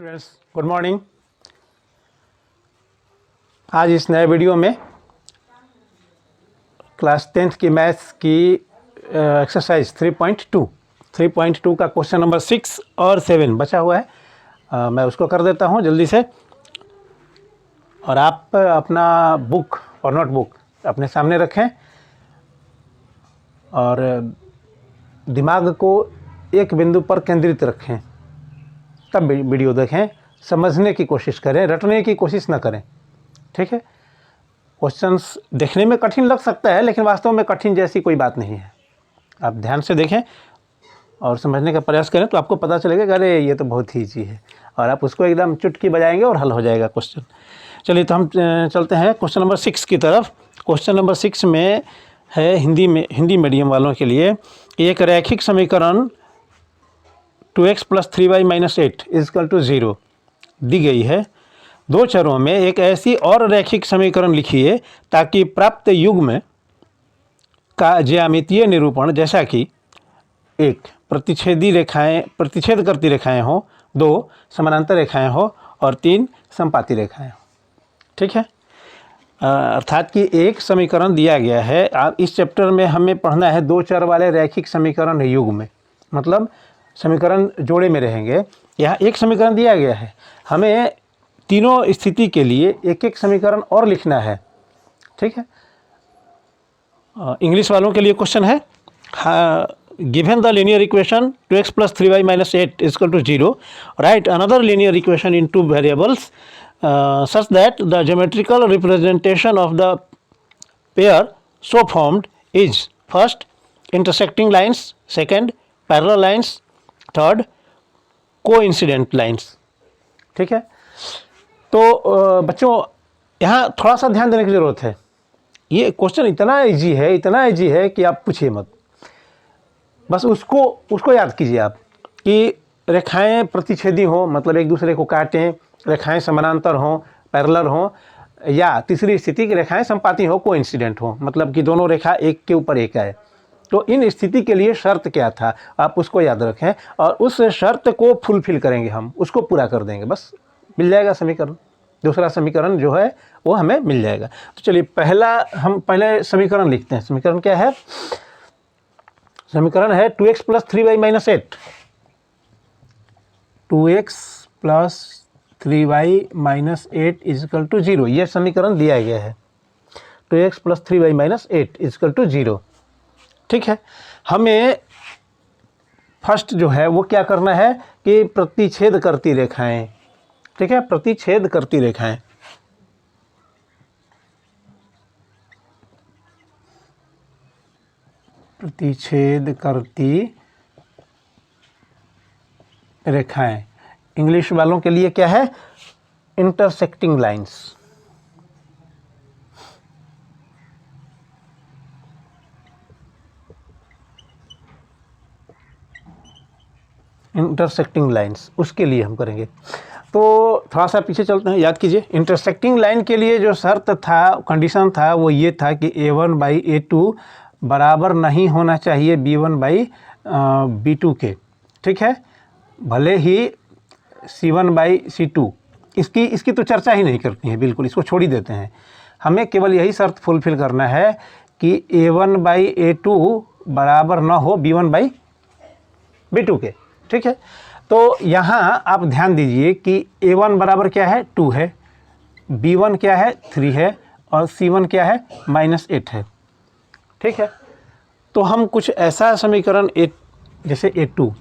Students good morning. आज इस नए वीडियो में क्लास 10th की मैथ्स की एक्सरसाइज 3.2 का क्वेश्चन नंबर 6 और 7 बचा हुआ है। मैं उसको कर देता हूँ जल्दी से। और आप अपना बुक और नोटबुक अपने सामने रखें और दिमाग को एक बिंदु पर केंद्रित रखें, तब वीडियो देखें। समझने की कोशिश करें, रटने की कोशिश ना करें, ठीक है। क्वेश्चंस देखने में कठिन लग सकता है, लेकिन वास्तव में कठिन जैसी कोई बात नहीं है। आप ध्यान से देखें और समझने का प्रयास करें तो आपको पता चलेगा कि अरे ये तो बहुत ही ईजी है, और आप उसको एकदम चुटकी बजाएंगे और हल हो जाएगा क्वेश्चन। चलिए तो हम चलते हैं क्वेश्चन नंबर 6 की तरफ। क्वेश्चन नंबर 6 में है हिंदी मीडियम वालों के लिए एक रैखिक समीकरण 2x + 3y - 8 = 0 दी गई है। दो चरों में एक ऐसी और रैखिक समीकरण लिखिए ताकि प्राप्त युग्म का ज्यामितीय निरूपण, जैसा कि 1 प्रतिच्छेद करती रेखाएं हों, 2 समानांतर रेखाएं हों और 3 समपाती रेखाएं हों, ठीक है। अर्थात कि एक समीकरण दिया गया है। आप इस चैप्टर में हमें पढ़ना है दो चर वाले रैखिक समीकरण युग्म, मतलब समीकरण जोड़े में रहेंगे। यहाँ एक समीकरण दिया गया है, हमें तीनों स्थिति के लिए एक एक समीकरण और लिखना है, ठीक है। इंग्लिश वालों के लिए क्वेश्चन है, given the linear equation 2x + 3y - 8 = 0, right another linear equation in two variables such that the geometrical representation of the pair so formed is first intersecting lines, second parallel lines, third coincident lines, ठीक है। तो बच्चों यहाँ थोड़ा सा ध्यान देने की ज़रूरत है। ये क्वेश्चन इतना इजी है कि आप पूछिए मत। बस उसको याद कीजिए आप कि रेखाएं प्रतिच्छेदी हों, मतलब एक दूसरे को काटें, रेखाएं समानांतर हों, पैरेलल हों, या तीसरी स्थिति की रेखाएं संपाती हों, कोइंसिडेंट हों, मतलब कि दोनों रेखा एक के ऊपर एक है। तो इन स्थिति के लिए शर्त क्या था, आप उसको याद रखें और उस शर्त को फुलफिल करेंगे, हम उसको पूरा कर देंगे, बस मिल जाएगा समीकरण। दूसरा समीकरण जो है वो हमें मिल जाएगा। तो चलिए हम पहले समीकरण लिखते हैं। समीकरण क्या है? समीकरण है 2x + 3y - 8। 2x + 3y - 8 = 0, यह समीकरण दिया गया है। 2x + 3y - 8 = 0, ठीक है। हमें फर्स्ट जो है वो क्या करना है कि प्रतिच्छेद करती रेखाएं, ठीक है, प्रतिच्छेद करती रेखाएं। प्रतिच्छेद करती रेखाएं इंग्लिश वालों के लिए क्या है? Intersecting lines. इंटरसेक्टिंग लाइंस उसके लिए हम करेंगे। तो थोड़ा सा पीछे चलते हैं, याद कीजिए। इंटरसेक्टिंग लाइन के लिए जो शर्त था, कंडीशन था, वो ये था कि A1/A2 बराबर नहीं होना चाहिए B1/B2 के, ठीक है। भले ही C1/C2, इसकी तो चर्चा ही नहीं करती है, बिल्कुल इसको छोड़ ही देते हैं। हमें केवल यही शर्त फुलफिल करना है कि A1/A2 बराबर ना हो B1/B2 के, ठीक है। तो यहाँ आप ध्यान दीजिए कि A1 बराबर क्या है? 2 है, B1 क्या है? 3 है, और C1 क्या है? -8 है, ठीक है। तो हम कुछ ऐसा समीकरण जैसे A2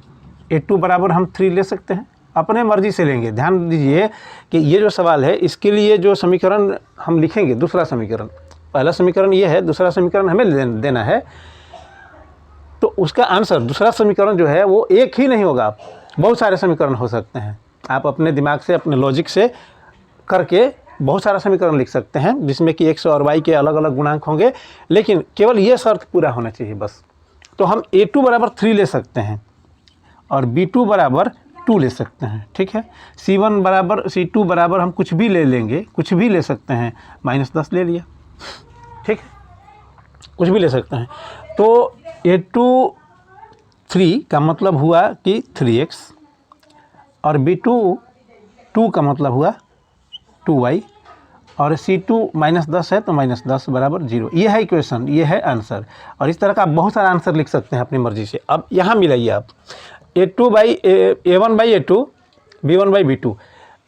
बराबर हम 3 ले सकते हैं, अपने मर्जी से लेंगे। ध्यान दीजिए कि ये जो सवाल है इसके लिए जो समीकरण हम लिखेंगे, दूसरा समीकरण, पहला समीकरण ये है, दूसरा समीकरण हमें देना है, तो उसका आंसर दूसरा समीकरण जो है वो एक ही नहीं होगा, बहुत सारे समीकरण हो सकते हैं। आप अपने दिमाग से, अपने लॉजिक से करके बहुत सारा समीकरण लिख सकते हैं, जिसमें कि x और y के अलग अलग गुणांक होंगे, लेकिन केवल ये शर्त पूरा होना चाहिए बस। तो हम A2 बराबर 3 ले सकते हैं और B2 बराबर 2 ले सकते हैं, ठीक है। C2 बराबर हम कुछ भी ले लेंगे, कुछ भी ले सकते हैं, -10 ले लिया, ठीक है, कुछ भी ले सकते हैं। तो A2 3 का मतलब हुआ कि 3x, और B2 टू का मतलब हुआ 2y, और C2 -10 है तो -10 बराबर 0। ये है इक्वेशन, ये है आंसर। और इस तरह का आप बहुत सारा आंसर लिख सकते हैं अपनी मर्जी से। अब यहाँ मिलाइए आप A1/A2 B1/B2,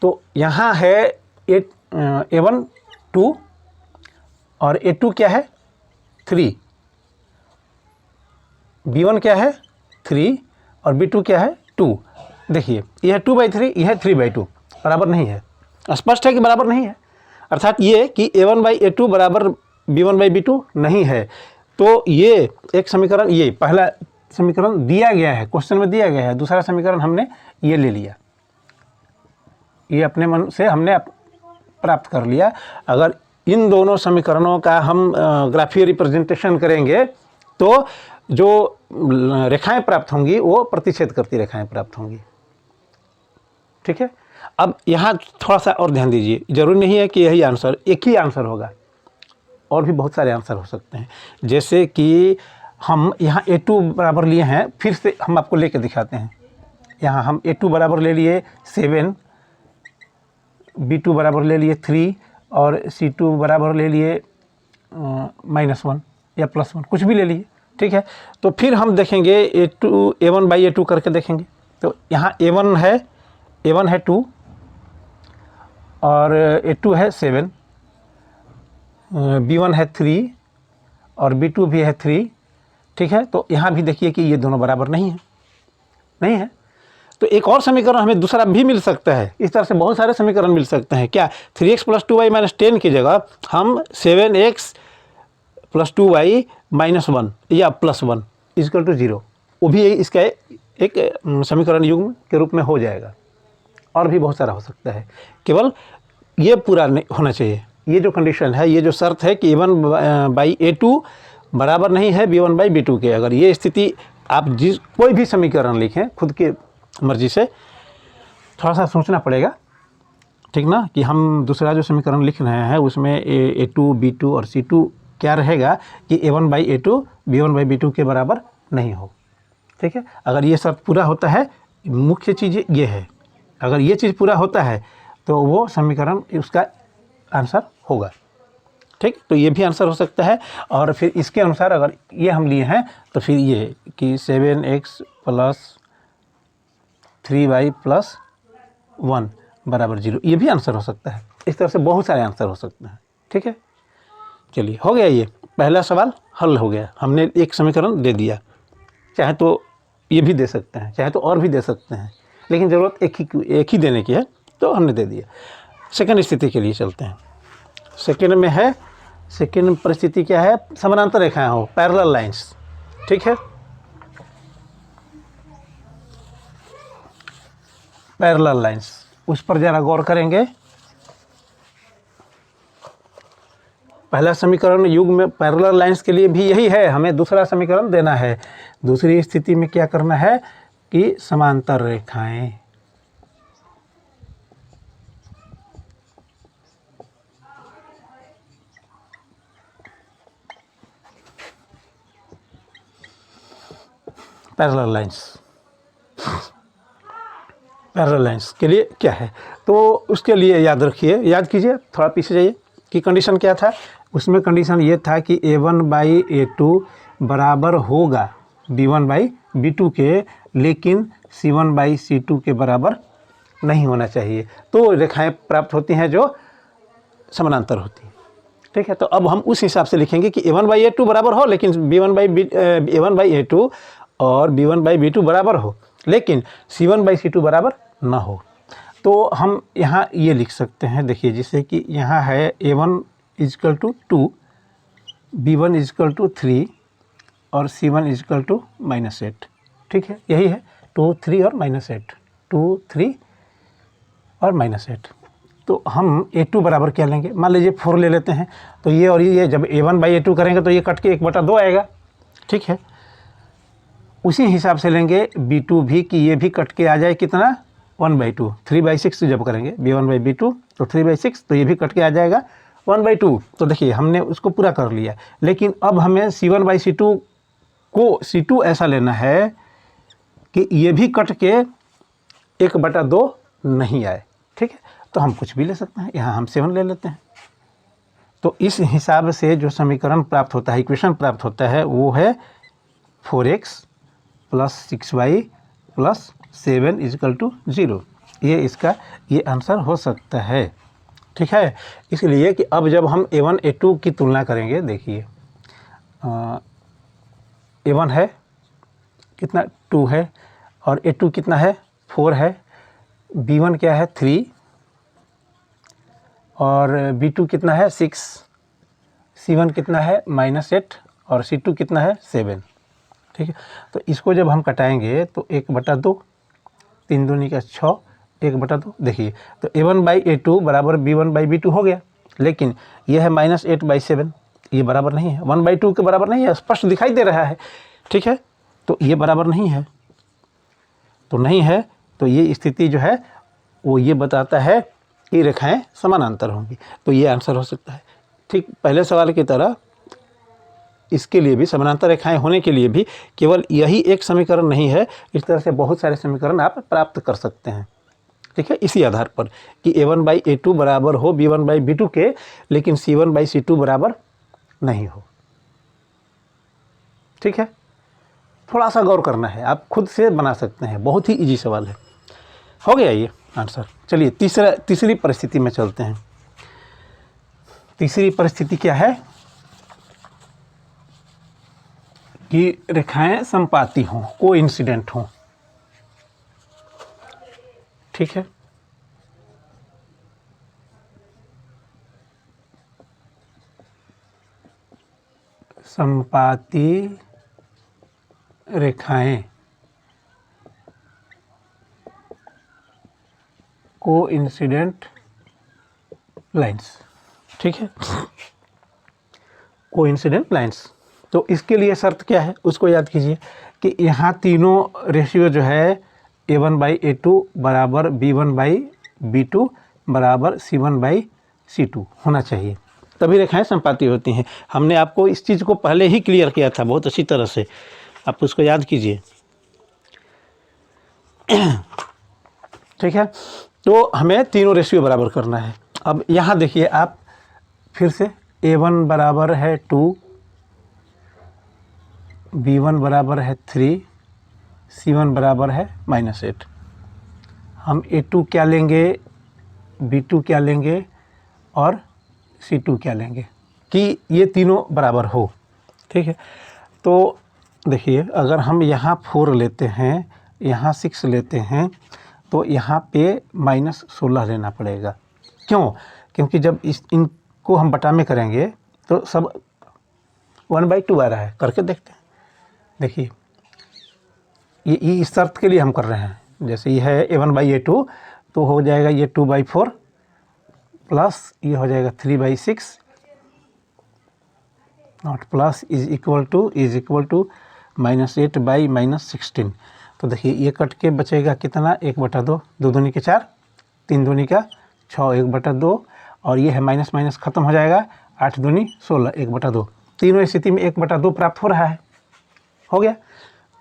तो यहाँ है A1 2 और A2 क्या है 3, B1 क्या है 3 और B2 क्या है 2। देखिए यह 2/3, यह 3/2, बराबर नहीं है। स्पष्ट है कि बराबर नहीं है, अर्थात ये कि A1/A2 बराबर B1/B2 नहीं है। तो ये एक समीकरण, ये पहला समीकरण दिया गया है, क्वेश्चन में दिया गया है। दूसरा समीकरण हमने ये ले लिया, ये अपने मन से हमने प्राप्त कर लिया। अगर इन दोनों समीकरणों का हम ग्राफीय रिप्रेजेंटेशन करेंगे तो जो रेखाएं प्राप्त होंगी वो प्रतिच्छेद करती रेखाएं प्राप्त होंगी। ठीक है, अब यहाँ थोड़ा सा और ध्यान दीजिए, जरूरी नहीं है कि यही आंसर, एक ही आंसर होगा, और भी बहुत सारे आंसर हो सकते हैं। जैसे कि हम यहाँ A2 बराबर लिए हैं, फिर से हम आपको लेके दिखाते हैं। यहाँ हम A2 बराबर ले लिए 7, B2 बराबर ले लिए 3 और C2 बराबर ले लिए -1 या +1, कुछ भी ले लिए। ठीक है, तो फिर हम देखेंगे A1/A2 करके देखेंगे। तो यहाँ A1 है 2 और A2 है 7, B1 है 3 और B2 भी है 3। ठीक है, तो यहाँ भी देखिए कि ये दोनों बराबर नहीं है। तो एक और समीकरण हमें दूसरा भी मिल सकता है। इस तरह से बहुत सारे समीकरण मिल सकते हैं। क्या 3x + 2y - 10 की जगह हम 7x + 2y - 1 या +1 = 0, वो भी इसका एक समीकरण युग्म के रूप में हो जाएगा। और भी बहुत सारा हो सकता है, केवल ये पूरा नहीं होना चाहिए। ये जो कंडीशन है, ये जो शर्त है कि A1/A2 बराबर नहीं है B1/B2 के, अगर ये स्थिति आप कोई भी समीकरण लिखें खुद के मर्जी से, थोड़ा सा सोचना पड़ेगा, ठीक ना, कि हम दूसरा जो समीकरण लिख रहे हैं उसमें A2, B2 और C2 क्या रहेगा कि A1/A2 B1/B2 के बराबर नहीं हो। ठीक है, अगर ये शर्त पूरा होता है, मुख्य चीज़ ये है, अगर ये चीज़ पूरा होता है तो वो समीकरण उसका आंसर होगा। ठीक, तो ये भी आंसर हो सकता है। और फिर इसके अनुसार अगर ये हम लिए हैं तो फिर ये कि 7x + 3y + 1 बराबर 0, ये भी आंसर हो सकता है। इस तरह से बहुत सारे आंसर हो सकते हैं। ठीक है, चलिए हो गया, ये पहला सवाल हल हो गया। हमने एक समीकरण दे दिया, चाहे तो ये भी दे सकते हैं, चाहे तो और भी दे सकते हैं, लेकिन ज़रूरत एक ही देने की है, तो हमने दे दिया। सेकंड स्थिति के लिए चलते हैं। सेकंड में है, सेकंड परिस्थिति क्या है, समानांतर रेखाएं हो, पैरेलल लाइंस। ठीक है, पैरेलल लाइंस, उस पर ज़रा गौर करेंगे। पहला समीकरण युग्म में पैरेलल लाइंस के लिए भी यही है, हमें दूसरा समीकरण देना है। दूसरी स्थिति में क्या करना है कि समांतर रेखाएं, पैरेलल लाइंस के लिए क्या है, तो उसके लिए याद कीजिए, थोड़ा पीछे जाइए कि कंडीशन क्या था। उसमें कंडीशन ये था कि A1/A2 बराबर होगा B1/B2 के, लेकिन C1/C2 के बराबर नहीं होना चाहिए। तो रेखाएं प्राप्त होती हैं जो समानांतर होती हैं। ठीक है, तो अब हम उस हिसाब से लिखेंगे कि A1/A2 बराबर हो, लेकिन A1/A2 और B1/B2 बराबर हो, लेकिन C1/C2 बराबर ना हो। तो हम यहाँ ये लिख सकते हैं, देखिए, जिससे कि यहाँ है A1 = 2, B1 = 3 और C1 = -8। ठीक है, यही है 2, 3 और -8, 2, 3 और -8। तो हम A2 बराबर क्या लेंगे, मान लीजिए 4 ले लेते हैं। तो ये और ये जब A1/A2 करेंगे तो ये कट के 1/2 आएगा। ठीक है, उसी हिसाब से लेंगे B2 भी, कि ये भी कट के आ जाए कितना 1/2, 3/6 जब करेंगे B1/B2 तो 3/6, तो ये भी कट के आ जाएगा 1/2। तो देखिए हमने उसको पूरा कर लिया, लेकिन अब हमें C1/C2 को C2 ऐसा लेना है कि ये भी कट के 1/2 नहीं आए। ठीक है, तो हम कुछ भी ले सकते हैं, यहाँ हम 7 ले लेते हैं। तो इस हिसाब से जो समीकरण प्राप्त होता है, इक्वेशन प्राप्त होता है, वो है 4x + 6y + 7 = 0। ये इसका ये आंसर हो सकता है। ठीक है, इसलिए कि अब जब हम a1 a2 की तुलना करेंगे, देखिए a1 है कितना 2 है, और a2 कितना है 4 है, b1 क्या है 3, और b2 कितना है 6, c1 कितना है -8, और c2 कितना है 7। ठीक है, तो इसको जब हम कटाएंगे तो 1/2, 3 दूनी का 6, 1/2। देखिए तो a1/a2 बराबर b1/b2 हो गया, लेकिन यह है -8/7, ये बराबर नहीं है, 1/2 के बराबर नहीं है, स्पष्ट दिखाई दे रहा है। ठीक है, तो ये बराबर नहीं है, तो नहीं है, तो ये स्थिति जो है वो ये बताता है कि रेखाएं समानांतर होंगी, तो ये आंसर हो सकता है। ठीक पहले सवाल की तरह इसके लिए भी समानांतर रेखाएं होने के लिए भी केवल यही एक समीकरण नहीं है, इस तरह से बहुत सारे समीकरण आप प्राप्त कर सकते हैं। ठीक है, इसी आधार पर कि a1/a2 बराबर हो b1/b2 के, लेकिन c1/c2 बराबर नहीं हो। ठीक है, थोड़ा सा गौर करना है, आप खुद से बना सकते हैं, बहुत ही इजी सवाल है। हो गया ये आंसर। चलिए तीसरी परिस्थिति में चलते हैं। तीसरी परिस्थिति क्या है कि रेखाएं संपाती हों, कोइंसिडेंट हों। ठीक है, संपाती रेखाएं कोइंसिडेंट लाइंस। ठीक है, कोइंसिडेंट लाइंस, तो इसके लिए शर्त क्या है उसको याद कीजिए कि यहाँ तीनों रेशियो जो है a1/a2 बराबर b1/b2 बराबर c1/c2 होना चाहिए, तभी रेखाएं संपाती होती हैं। हमने आपको इस चीज़ को पहले ही क्लियर किया था बहुत अच्छी तरह से, आप उसको याद कीजिए। ठीक है, तो हमें तीनों रेशियो बराबर करना है। अब यहाँ देखिए आप फिर से a1 बराबर है 2, b1 बराबर है 3, c1 बराबर है -8। हम a2 क्या लेंगे, b2 क्या लेंगे और c2 क्या लेंगे कि ये तीनों बराबर हो। ठीक है, तो देखिए अगर हम यहाँ 4 लेते हैं, यहाँ 6 लेते हैं, तो यहाँ पे -16 लेना पड़ेगा। क्यों? क्योंकि जब इनको हम बटा में करेंगे तो सब 1/2 आ रहा है। करके देखते हैं, देखिए ये इस शर्त के लिए हम कर रहे हैं। जैसे ये है a1/a2, तो हो जाएगा ये 2/4 प्लस ये हो जाएगा 3/6 not plus is equal to -8/-16। तो देखिए ये कट के बचेगा कितना, 1/2, 2 दूनी के 4, 3 दूनी का 6, 1/2, और ये है माइनस माइनस खत्म हो जाएगा, 8 दूनी 16, 1/2। तीनों स्थिति में 1/2 प्राप्त हो रहा है। हो गया,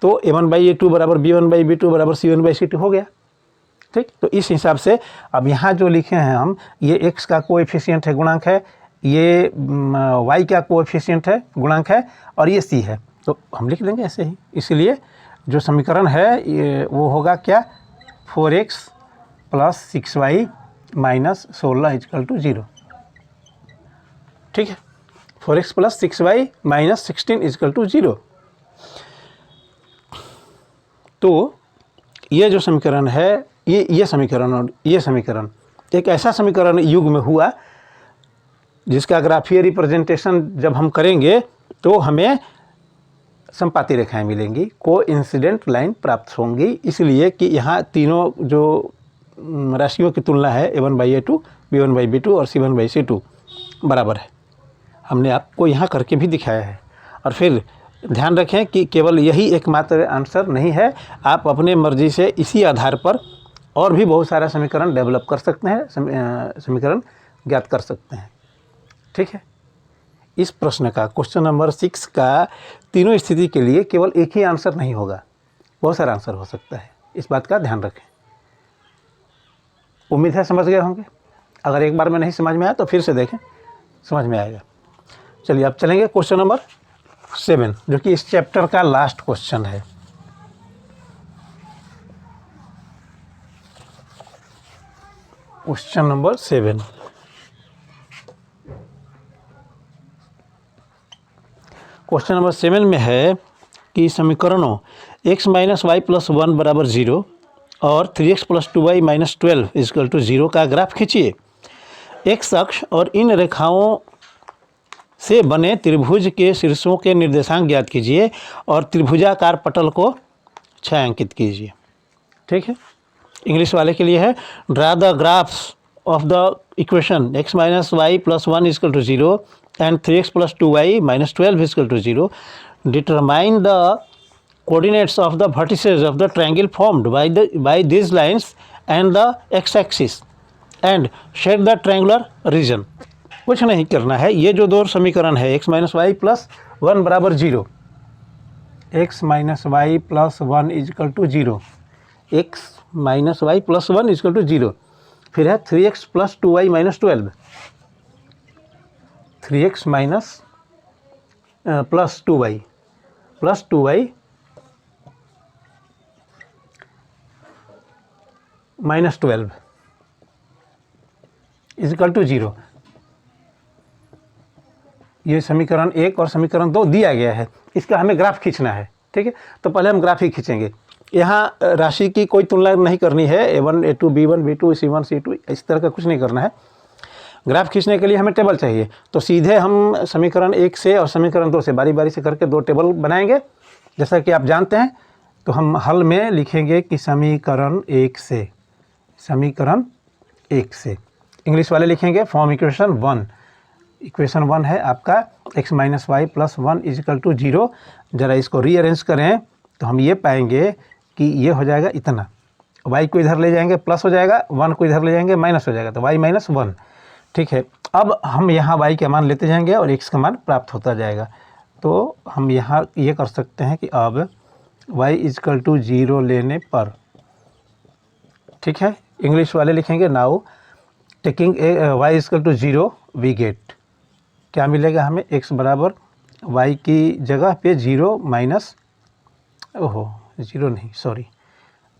तो a1/a2 बराबर b1/b2 बराबर c1/c2 हो गया। ठीक, तो इस हिसाब से अब यहाँ जो लिखे हैं हम, ये x का कोएफिशिएंट है, गुणांक है, ये y का कोएफिशिएंट है, गुणांक है, और ये c है, तो हम लिख देंगे ऐसे ही। इसलिए जो समीकरण है ये वो होगा क्या, 4x + 6y - 16 = 0। ठीक है, 4x + 6y - 16 = 0। तो ये जो समीकरण है, ये समीकरण और ये समीकरण एक ऐसा समीकरण युग में हुआ जिसका ग्राफीय रिप्रेजेंटेशन जब हम करेंगे तो हमें संपाती रेखाएं मिलेंगी, कोइंसिडेंट लाइन प्राप्त होंगी। इसलिए कि यहाँ तीनों जो राशियों की तुलना है a1/a2, b1/b2 और c1/c2 बराबर है। हमने आपको यहाँ करके भी दिखाया है। और फिर ध्यान रखें कि केवल यही एकमात्र आंसर नहीं है, आप अपने मर्जी से इसी आधार पर और भी बहुत सारा समीकरण डेवलप कर सकते हैं, समीकरण ज्ञात कर सकते हैं। ठीक है, इस प्रश्न का क्वेश्चन नंबर 6 का तीनों स्थिति के लिए केवल एक ही आंसर नहीं होगा, बहुत सारा आंसर हो सकता है, इस बात का ध्यान रखें। उम्मीद है समझ गए होंगे। अगर एक बार में नहीं समझ में आया तो फिर से देखें, समझ में आएगा। चलिए अब चलेंगे क्वेश्चन नंबर 7, जो कि इस चैप्टर का लास्ट क्वेश्चन है। क्वेश्चन नंबर 7, क्वेश्चन नंबर 7 में है कि समीकरणों x माइनस वाई प्लस 1 बराबर 0 और 3x plus 2y minus 12 equal to 0 का ग्राफ खींचिए। x अक्ष और इन रेखाओं से बने त्रिभुज के शीर्षों के निर्देशांक ज्ञात कीजिए और त्रिभुजाकार पटल को छायांकित कीजिए। ठीक है, इंग्लिश वाले के लिए है draw the graphs of the equation x minus y plus 1 equal to 0 and 3x plus 2y minus 12 equal to 0। Determine the coordinates of the vertices of the triangle formed by these lines and the x-axis and shade the triangular region। कुछ नहीं करना है, ये जो दो समीकरण है x minus y plus 1 बराबर 0, x minus y plus 1 equal to 0, x minus y plus 1 equal to 0, फिर है 3x plus 2y minus 12, 3x minus plus 2y plus 2y minus 12 equal to 0। ये समीकरण 1 और समीकरण 2 दिया गया है, इसका हमें ग्राफ खींचना है। ठीक है, तो पहले हम ग्राफ ही खींचेंगे। यहाँ राशि की कोई तुलना नहीं करनी है, A1 A2 B1 B2 C1 C2 इस तरह का कुछ नहीं करना है। ग्राफ खींचने के लिए हमें टेबल चाहिए, तो सीधे हम समीकरण 1 से और समीकरण 2 से बारी बारी से करके 2 टेबल बनाएंगे। जैसा कि आप जानते हैं, तो हम हल में लिखेंगे कि समीकरण 1 से, समीकरण 1 से इंग्लिश वाले लिखेंगे फॉर्म इक्वेशन 1। इक्वेशन 1 है आपका x minus y plus 1 equal to 0। ज़रा इसको रीअरेंज करें तो हम ये पाएंगे कि ये हो जाएगा इतना, y को इधर ले जाएंगे प्लस हो जाएगा, 1 को इधर ले जाएंगे माइनस हो जाएगा, तो y माइनस 1। ठीक है, अब हम यहाँ y का मान लेते जाएंगे और x का मान प्राप्त होता जाएगा। तो हम यहाँ ये कर सकते हैं कि अब y इजकल टू 0 लेने पर, ठीक है, इंग्लिश वाले लिखेंगे now taking y equal to 0 we get, क्या मिलेगा हमें, x बराबर y की जगह पे 0 माइनस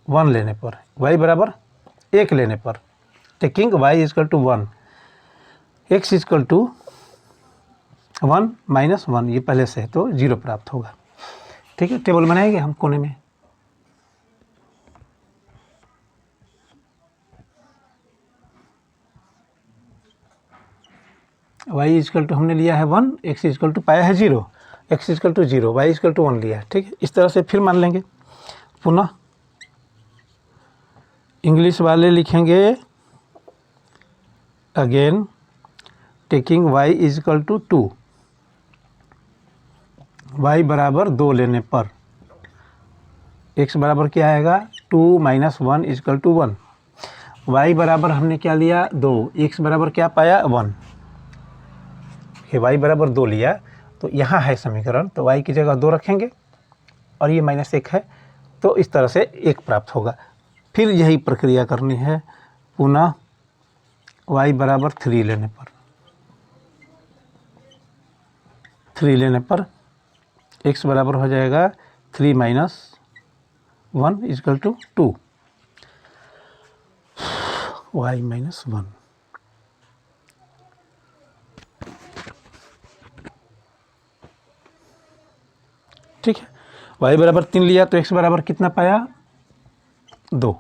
1 लेने पर, y बराबर 1 लेने पर, taking y equal to 1, x equal to 1 minus 1, ये पहले से है तो 0 प्राप्त होगा। ठीक है, टेबल बनाएंगे हम कोने में। y इजकल टू हमने लिया है 1, x इजकल टू पाया है 0, x equal to 0, y equal to 1 लिया है। ठीक है, इस तरह से फिर मान लेंगे। पुनः इंग्लिश वाले लिखेंगे again taking y equal to 2, y बराबर 2 लेने पर, x बराबर क्या आएगा 2 माइनस 1 इजकल टू 1, y बराबर हमने क्या लिया 2, x बराबर क्या पाया 1, y बराबर 2 लिया, तो यहाँ है समीकरण, तो y की जगह 2 रखेंगे और ये माइनस 1 है, तो इस तरह से 1 प्राप्त होगा। फिर यही प्रक्रिया करनी है पुनः y बराबर 3 लेने पर, 3 लेने पर x बराबर हो जाएगा 3 minus 1 equal to 2, y minus 1। ठीक है, y बराबर 3 लिया तो x बराबर कितना पाया 2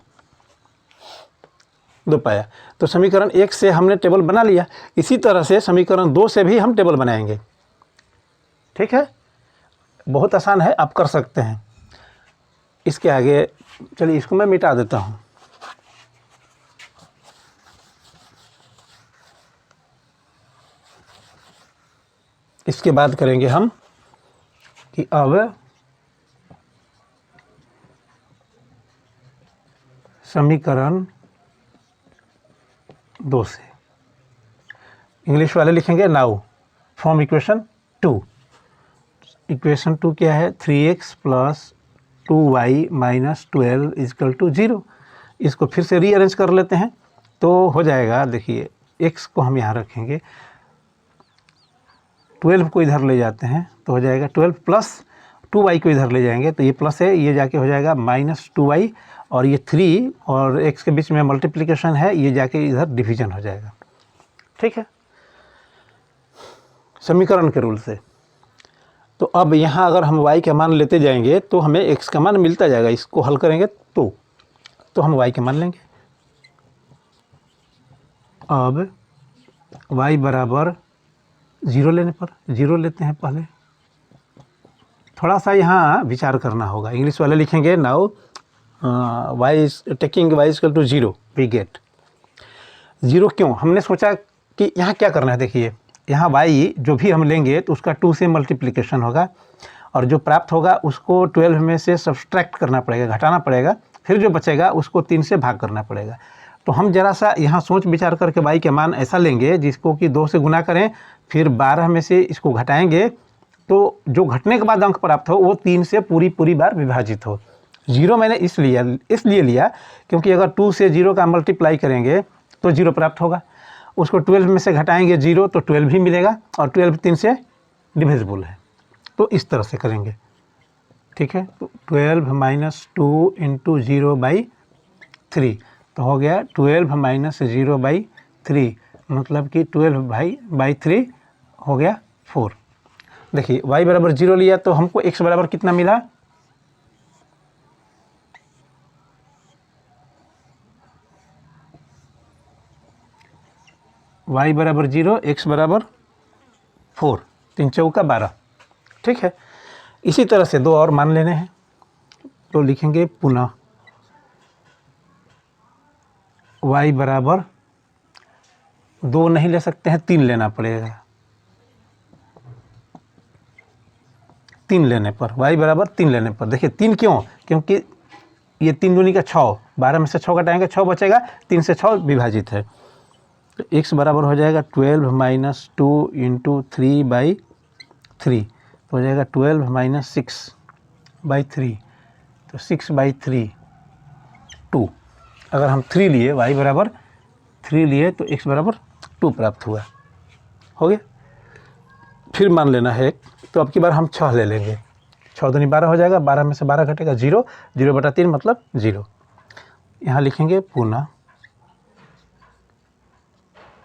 पाया, तो समीकरण 1 से हमने टेबल बना लिया। इसी तरह से समीकरण 2 से भी हम टेबल बनाएंगे। ठीक है, बहुत आसान है, आप कर सकते हैं। इसके आगे चलिए इसको मैं मिटा देता हूँ। इसके बाद करेंगे हम कि अब समीकरण 2 से इंग्लिश वाले लिखेंगे नाउ फ्रॉम इक्वेशन 2। इक्वेशन 2 क्या है 3x plus 2y minus 12 equal to 0। इसको फिर से रीअरेंज कर लेते हैं। तो हो जाएगा, देखिए x को हम यहाँ रखेंगे, 12 को इधर ले जाते हैं तो हो जाएगा 12 प्लस 2y को इधर ले जाएंगे तो ये प्लस है, ये जाके हो जाएगा -2y, और ये 3 और x के बीच में मल्टीप्लिकेशन है, ये जाके इधर डिवीजन हो जाएगा। ठीक है, समीकरण के रूल से। तो अब यहाँ अगर हम y का मान लेते जाएंगे तो हमें x का मान मिलता जाएगा, इसको हल करेंगे तो हम y के मान लेंगे। अब y बराबर 0 लेने पर 0 लेते हैं पहले, थोड़ा सा यहाँ विचार करना होगा, इंग्लिश वाले लिखेंगे now y is taking y equal to 0 we get 0। क्यों हमने सोचा कि यहाँ क्या करना है, देखिए यहाँ y जो भी हम लेंगे तो उसका 2 से मल्टीप्लिकेशन होगा और जो प्राप्त होगा उसको 12 में से सब्सट्रैक्ट करना पड़ेगा, घटाना पड़ेगा, फिर जो बचेगा उसको 3 से भाग करना पड़ेगा। तो हम जरा सा यहाँ सोच विचार करके y के मान ऐसा लेंगे जिसको कि 2 से गुना करें, फिर 12 में से इसको घटाएंगे तो जो घटने के बाद अंक प्राप्त हो वो 3 से पूरी बार विभाजित हो। 0 मैंने इसलिए लिया क्योंकि अगर 2 से 0 का मल्टीप्लाई करेंगे तो 0 प्राप्त होगा, उसको 12 में से घटाएंगे 0 तो 12 भी मिलेगा, और 12 3 से डिविजिबल है, तो इस तरह से करेंगे। ठीक है, तो 12 माइनस 2 इंटू 0/3 तो हो गया 12 माइनस 0/3, मतलब कि 12/3 हो गया 4। देखिए y बराबर 0 लिया तो हमको x बराबर कितना मिला, y बराबर 0, x बराबर 4, 3 चौका 12। ठीक है, इसी तरह से दो और मान लेने हैं तो लिखेंगे पुनः y बराबर 2 नहीं ले सकते हैं, 3 लेना पड़ेगा, 3 लेने पर y बराबर 3 लेने पर, देखिए 3 क्यों, क्योंकि ये 3 दूनी का 6, 12 में से 6 घटाएंगे 6 बचेगा, 3 से 6 विभाजित है, तो x बराबर हो जाएगा 12 माइनस 2 इंटू 3/3 तो हो जाएगा 12 माइनस 6/3, तो 6/3 2। अगर हम 3 लिए, y बराबर 3 लिए तो x बराबर 2 प्राप्त हुआ, हो गया। फिर मान लेना है, तो अब की बार हम 6 ले लेंगे, 6 दूनी 12 हो जाएगा, 12 में से 12 घटेगा 0, 0/3 मतलब 0। यहाँ लिखेंगे पुनः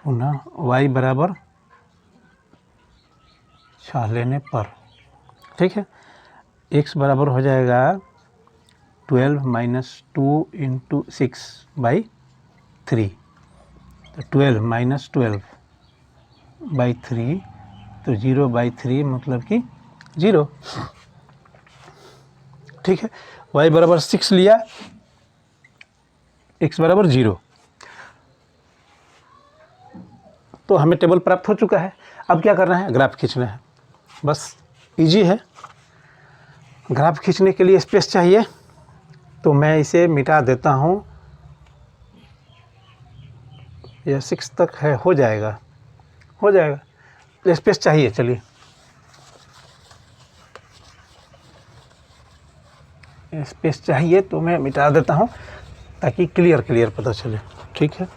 y बराबर 6 लेने पर। ठीक है, x बराबर हो जाएगा 12 माइनस 2 इंटू 6/3 तो 12 माइनस 12/3 तो 0/3 मतलब कि 0। ठीक है, y बराबर 6 लिया, x बराबर 0, तो हमें टेबल प्राप्त हो चुका है। अब क्या करना है, ग्राफ खींचना है, बस इजी है। ग्राफ खींचने के लिए स्पेस चाहिए, तो मैं इसे मिटा देता हूँ, यह 6 तक है, हो जाएगा, तो स्पेस चाहिए, चलिए स्पेस चाहिए तो मैं मिटा देता हूँ ताकि क्लियर पता चले। ठीक है,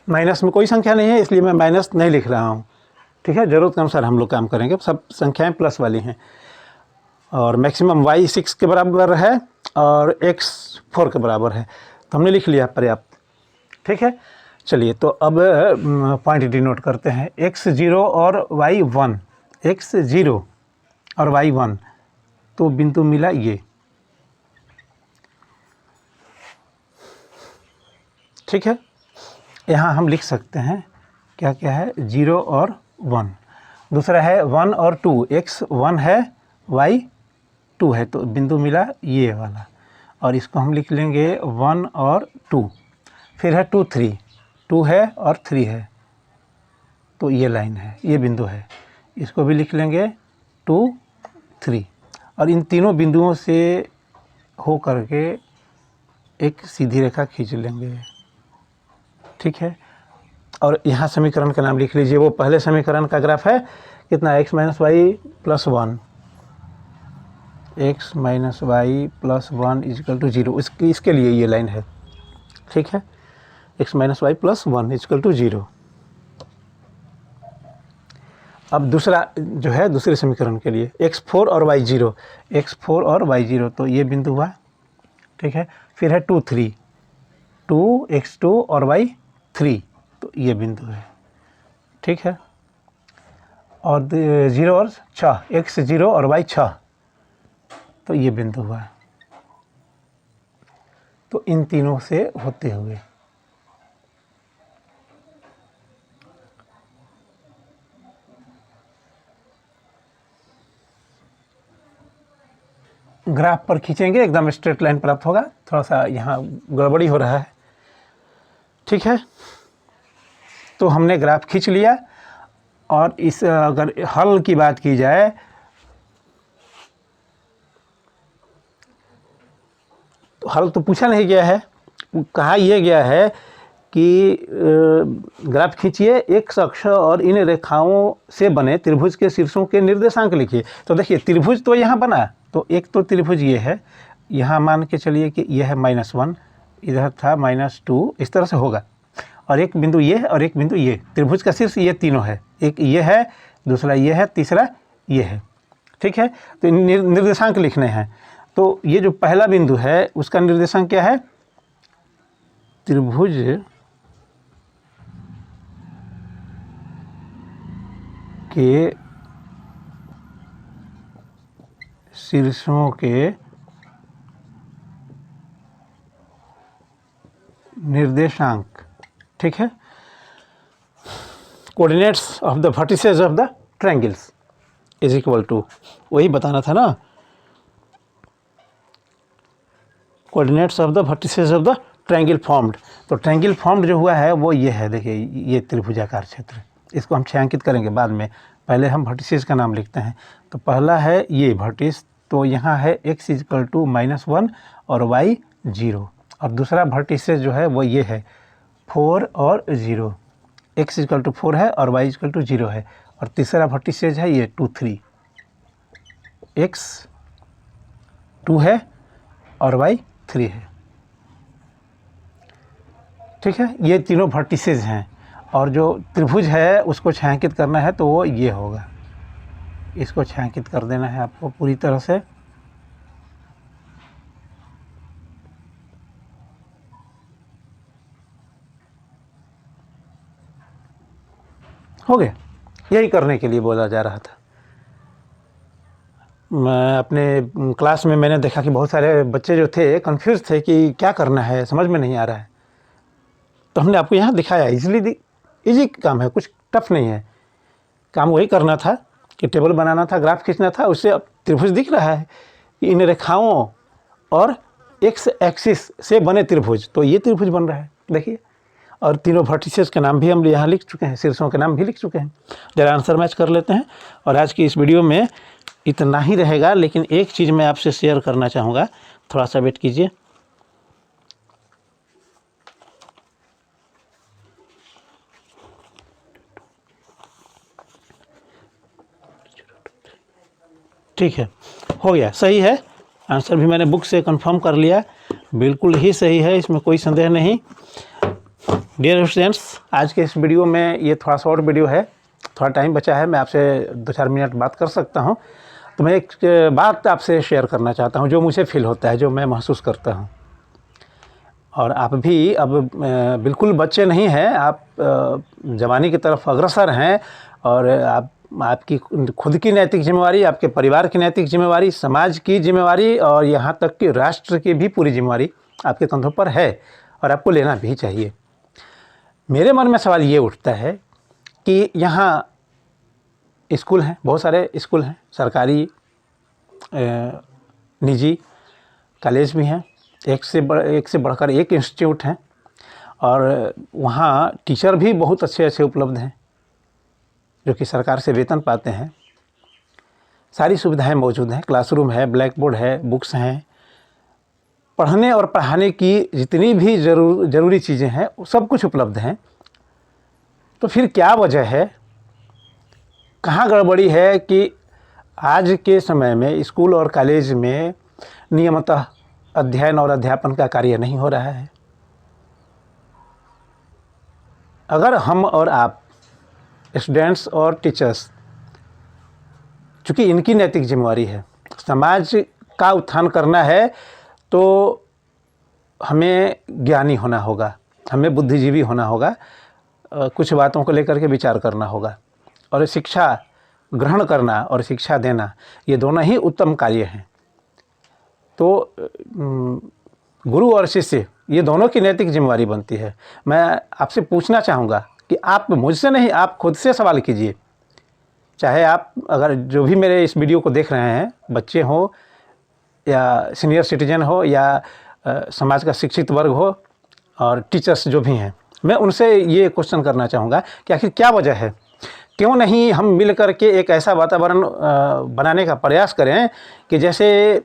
माइनस में कोई संख्या नहीं है इसलिए मैं माइनस नहीं लिख रहा हूँ। ठीक है, ज़रूरत के अनुसार हम लोग काम करेंगे, सब संख्याएं प्लस वाली हैं, और मैक्सिमम y 6 के बराबर है और x 4 के बराबर है, तो हमने लिख लिया, पर्याप्त। ठीक है, चलिए तो अब पॉइंट डिनोट करते हैं, x 0 और y 1, x 0 और y 1, तो बिंदु मिला ये। ठीक है, यहाँ हम लिख सकते हैं क्या क्या है, 0 और 1। दूसरा है 1 और 2, x 1 है y 2 है, तो बिंदु मिला ये वाला, और इसको हम लिख लेंगे 1 और 2। फिर है 2 3, 2 है और 3 है, तो ये लाइन है, ये बिंदु है, इसको भी लिख लेंगे 2 3, और इन तीनों बिंदुओं से हो करके एक सीधी रेखा खींच लेंगे। ठीक है, और यहाँ समीकरण का नाम लिख लीजिए। वो पहले समीकरण का ग्राफ है कितना, x minus y plus 1, x minus y plus 1 equal to 0, इसके लिए ये लाइन है। ठीक है, x minus y plus 1 equal to 0। अब दूसरा जो है दूसरे समीकरण के लिए x4 और y0, x4 और y0, तो ये बिंदु हुआ। ठीक है, फिर है 2 3, 2x2 और y3, तो ये बिंदु है। ठीक है, और 0 और 6, x0 और y6, तो ये बिंदु हुआ। तो इन तीनों से होते हुए ग्राफ पर खींचेंगे, एकदम स्ट्रेट लाइन प्राप्त होगा। थोड़ा सा यहाँ गड़बड़ी हो रहा है। ठीक है, तो हमने ग्राफ खींच लिया, और इस अगर हल की बात की जाए तो हल तो पूछा नहीं गया है, कहा यह गया है कि ग्राफ खींचिए, एक अक्ष और इन रेखाओं से बने त्रिभुज के शीर्षों के निर्देशांक लिखिए। तो देखिए त्रिभुज तो यहाँ बना, तो एक तो त्रिभुज ये है, यहाँ मान के चलिए कि यह है -1, इधर था -2, इस तरह से होगा, और एक बिंदु ये है और एक बिंदु ये, त्रिभुज का शीर्ष ये तीनों है, एक ये है, दूसरा ये है, तीसरा ये है। ठीक है, तो निर्देशांक लिखने हैं। तो ये जो पहला बिंदु है उसका निर्देशांक क्या है, त्रिभुज के शीर्षों के निर्देशांक। ठीक है, coordinates of the vertices of the triangles is equal to, वही बताना था ना, coordinates of the vertices of the triangle formed. तो ट्रायंगल फॉर्म्ड जो हुआ है वो ये है, देखिए ये त्रिभुजाकार क्षेत्र, इसको हम छायांकित करेंगे बाद में, पहले हम वर्टिसेस का नाम लिखते हैं। तो पहला है ये वर्टिस, तो यहाँ है x इजकल टू -1 और y 0, और दूसरा वर्टिसेस जो है वो ये है 4 और 0, x इजकल टू 4 है और y इजकल टू 0 है, और तीसरा वर्टिसेस है ये 2 3, x 2 है और y 3 है। ठीक है, ये तीनों वर्टिसेस हैं, और जो त्रिभुज है उसको छायांकित करना है तो वो ये होगा, इसको छायांकित कर देना है आपको पूरी तरह से। हो गया, यही करने के लिए बोला जा रहा था। मैं अपने क्लास में मैंने देखा कि बहुत सारे बच्चे जो थे कंफ्यूज थे कि क्या करना है, समझ में नहीं आ रहा है, तो हमने आपको यहाँ दिखाया। इजी काम है, कुछ टफ नहीं है, काम वही करना था कि टेबल बनाना था, ग्राफ खींचना था, उससे अब त्रिभुज दिख रहा है कि इन रेखाओं और एक्स एक्सिस से बने त्रिभुज, तो ये त्रिभुज बन रहा है देखिए, और तीनों वर्टिसेस के नाम भी हम यहाँ लिख चुके हैं, शीर्षों के नाम भी लिख चुके हैं। ज़रा आंसर मैच कर लेते हैं, और आज की इस वीडियो में इतना ही रहेगा, लेकिन एक चीज़ मैं आपसे शेयर करना चाहूँगा, थोड़ा सा वेट कीजिए। ठीक है, हो गया, सही है, आंसर भी मैंने बुक से कंफर्म कर लिया, बिल्कुल ही सही है, इसमें कोई संदेह नहीं। डियर स्टूडेंट्स, आज के इस वीडियो में, ये थोड़ा शॉर्ट वीडियो है, थोड़ा टाइम बचा है, मैं आपसे 2-4 मिनट बात कर सकता हूँ, तो मैं एक बात आपसे शेयर करना चाहता हूँ जो मुझे फील होता है, जो मैं महसूस करता हूँ। और आप भी अब बिल्कुल बच्चे नहीं हैं, आप जवानी की तरफ अग्रसर हैं, और आपकी खुद की नैतिक जिम्मेवारी, आपके परिवार की नैतिक जिम्मेवारी, समाज की जिम्मेवारी, और यहाँ तक कि राष्ट्र की भी पूरी जिम्मेवारी आपके कंधों पर है, और आपको लेना भी चाहिए। मेरे मन में सवाल ये उठता है कि यहाँ स्कूल हैं, बहुत सारे स्कूल हैं, सरकारी, निजी कॉलेज भी हैं, एक से बढ़कर एक इंस्टीट्यूट हैं, और वहाँ टीचर भी बहुत अच्छे अच्छे उपलब्ध हैं जो कि सरकार से वेतन पाते हैं। सारी सुविधाएं मौजूद हैं, क्लासरूम है, ब्लैक बोर्ड है, बुक्स हैं, पढ़ने और पढ़ाने की जितनी भी ज़रूरी चीज़ें हैं वो सब कुछ उपलब्ध हैं। तो फिर क्या वजह है, कहाँ गड़बड़ी है कि आज के समय में स्कूल और कॉलेज में नियमितः अध्ययन और अध्यापन का कार्य नहीं हो रहा है? अगर हम और आप स्टूडेंट्स और टीचर्स, चूँकि इनकी नैतिक जिम्मेवारी है, समाज का उत्थान करना है, तो हमें ज्ञानी होना होगा, हमें बुद्धिजीवी होना होगा, कुछ बातों को लेकर के विचार करना होगा, और शिक्षा ग्रहण करना और शिक्षा देना ये दोनों ही उत्तम कार्य हैं। तो गुरु और शिष्य ये दोनों की नैतिक जिम्मेवारी बनती है। मैं आपसे पूछना चाहूँगा कि आप मुझसे नहीं, आप खुद से सवाल कीजिए। चाहे आप, अगर जो भी मेरे इस वीडियो को देख रहे हैं, बच्चे हों या सीनियर सिटीजन हो या समाज का शिक्षित वर्ग हो और टीचर्स जो भी हैं, मैं उनसे ये क्वेश्चन करना चाहूँगा कि आखिर क्या वजह है, क्यों नहीं हम मिल कर के एक ऐसा वातावरण बनाने का प्रयास करें कि जैसे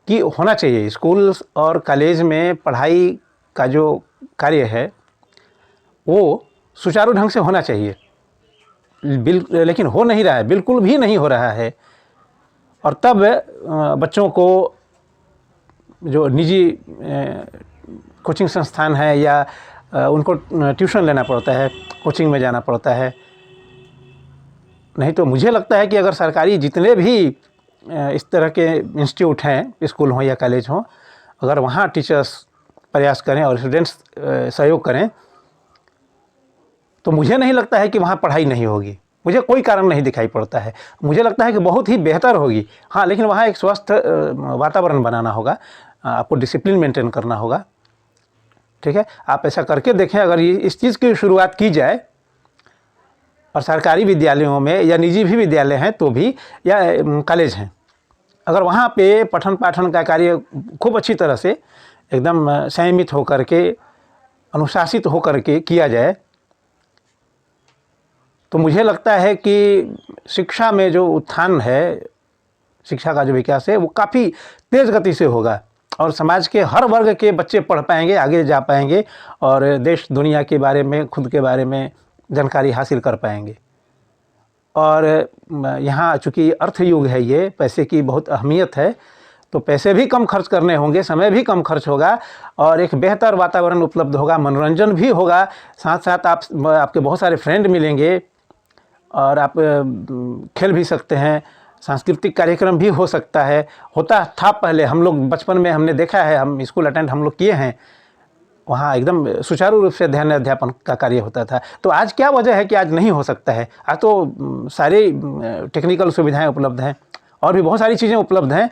कि होना चाहिए। स्कूल और कॉलेज में पढ़ाई का जो कार्य है वो सुचारू ढंग से होना चाहिए, लेकिन हो नहीं रहा है, बिल्कुल भी नहीं हो रहा है। और तब बच्चों को जो निजी कोचिंग संस्थान है या उनको ट्यूशन लेना पड़ता है, कोचिंग में जाना पड़ता है। नहीं तो मुझे लगता है कि अगर सरकारी जितने भी इस तरह के इंस्टीट्यूट हैं, स्कूल हों या कॉलेज हों, अगर वहाँ टीचर्स प्रयास करें और स्टूडेंट्स सहयोग करें, तो मुझे नहीं लगता है कि वहाँ पढ़ाई नहीं होगी। मुझे कोई कारण नहीं दिखाई पड़ता है। मुझे लगता है कि बहुत ही बेहतर होगी। हाँ, लेकिन वहाँ एक स्वस्थ वातावरण बनाना होगा, आपको डिसिप्लिन मेंटेन करना होगा। ठीक है, आप ऐसा करके देखें। अगर ये इस चीज़ की शुरुआत की जाए, और सरकारी विद्यालयों में या निजी भी विद्यालय हैं तो भी, या कॉलेज हैं, अगर वहाँ पे पठन पाठन का कार्य खूब अच्छी तरह से एकदम संयमित होकर के, अनुशासित होकर के किया जाए, तो मुझे लगता है कि शिक्षा में जो उत्थान है, शिक्षा का जो विकास है, वो काफ़ी तेज़ गति से होगा और समाज के हर वर्ग के बच्चे पढ़ पाएंगे, आगे जा पाएंगे और देश दुनिया के बारे में, खुद के बारे में जानकारी हासिल कर पाएंगे। और यहाँ चूँकि अर्थ युग है, ये पैसे की बहुत अहमियत है, तो पैसे भी कम खर्च करने होंगे, समय भी कम खर्च होगा और एक बेहतर वातावरण उपलब्ध होगा, मनोरंजन भी होगा, साथ साथ आपके बहुत सारे फ्रेंड मिलेंगे और आप खेल भी सकते हैं, सांस्कृतिक कार्यक्रम भी हो सकता है। होता था पहले, हम लोग बचपन में हमने देखा है, हम स्कूल अटेंड हम लोग किए हैं, वहाँ एकदम सुचारू रूप से अध्ययन अध्यापन का कार्य होता था। तो आज क्या वजह है कि आज नहीं हो सकता है? आज तो सारी टेक्निकल सुविधाएं उपलब्ध हैं और भी बहुत सारी चीज़ें उपलब्ध हैं,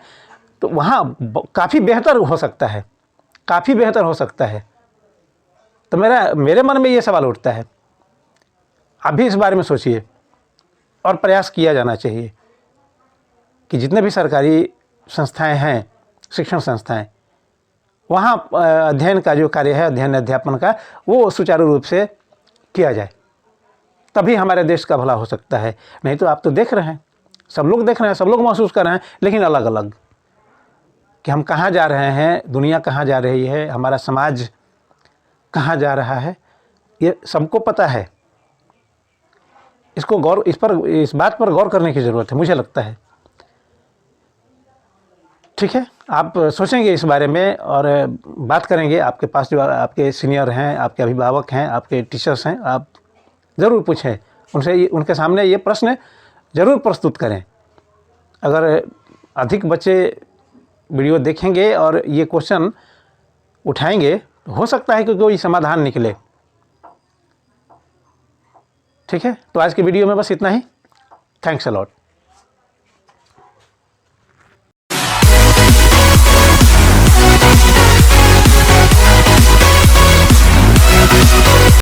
तो वहाँ काफ़ी बेहतर हो सकता है, काफ़ी बेहतर हो सकता है। तो मेरे मन में ये सवाल उठता है, आप भी इस बारे में सोचिए और प्रयास किया जाना चाहिए कि जितने भी सरकारी संस्थाएं हैं, शिक्षण संस्थाएं, वहाँ अध्ययन का जो कार्य है, अध्ययन अध्यापन का, वो सुचारू रूप से किया जाए, तभी हमारे देश का भला हो सकता है। नहीं तो आप तो देख रहे हैं, सब लोग देख रहे हैं, सब लोग महसूस कर रहे हैं, लेकिन अलग अलग, कि हम कहाँ जा रहे हैं, दुनिया कहाँ जा रही है, हमारा समाज कहाँ जा रहा है, ये सबको पता है। इस बात पर गौर करने की ज़रूरत है, मुझे लगता है। ठीक है, आप सोचेंगे इस बारे में और बात करेंगे। आपके पास जो आपके सीनियर हैं, आपके अभिभावक हैं, आपके टीचर्स हैं, आप ज़रूर पूछें उनसे, उनके सामने ये प्रश्न ज़रूर प्रस्तुत करें। अगर अधिक बच्चे वीडियो देखेंगे और ये क्वेश्चन उठाएंगे, तो हो सकता है कि कोई समाधान निकले। ठीक है, तो आज की वीडियो में बस इतना ही। Thanks a lot.